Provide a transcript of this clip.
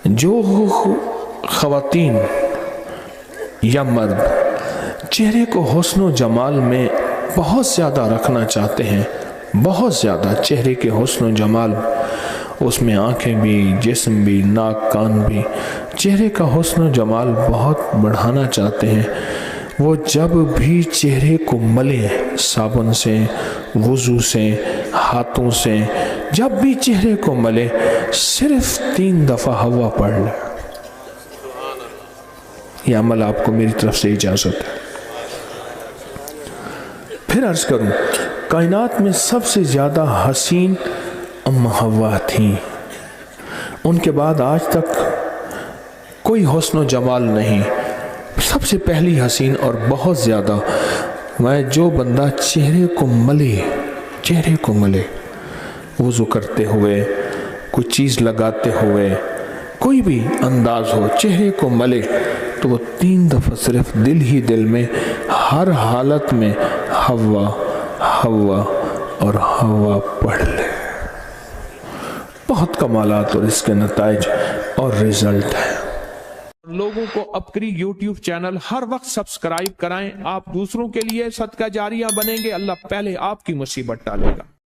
جو خواتین یا مرد چہرے کو حسن و جمال میں بہت زیادہ رکھنا چاہتے ہیں، بہت زیادہ چہرے کے حسن و جمال، اس میں آنکھیں بھی، جسم بھی، ناک کان بھی، چہرے کا حسن و جمال بہت بڑھانا چاہتے ہیں، وہ جب بھی چہرے کو ملے صابن سے، وضو سے، ہاتھوں سے، جب بھی چہرے کو ملے صرف 3 دفعہ ہوا پڑھ لے۔ یہ عمل آپ کو میری طرف سے اجازت ہے۔ پھر عرض کروں، کائنات میں سب سے زیادہ حسین ام حوا تھیں، ان کے بعد آج تک کوئی حسن و جمال نہیں، سب سے پہلی حسین اور بہت زیادہ۔ میں جو بندہ چہرے کو ملے وضو کرتے ہوئے، کوئی چیز لگاتے ہوئے، کوئی بھی انداز ہو، چہرے کو ملے تو وہ 3 دفعہ صرف دل ہی دل میں ہر حالت میں حوا حوا اور حوا پڑھ لے۔ بہت کمالات اور اس کے نتائج اور رزلٹ ہیں۔ لوگوں کو اپکری یوٹیوب چینل ہر وقت سبسکرائب کرائیں، آپ دوسروں کے لیے صدقہ جاریہ بنیں گے، اللہ پہلے آپ کی مصیبت ٹالے گا۔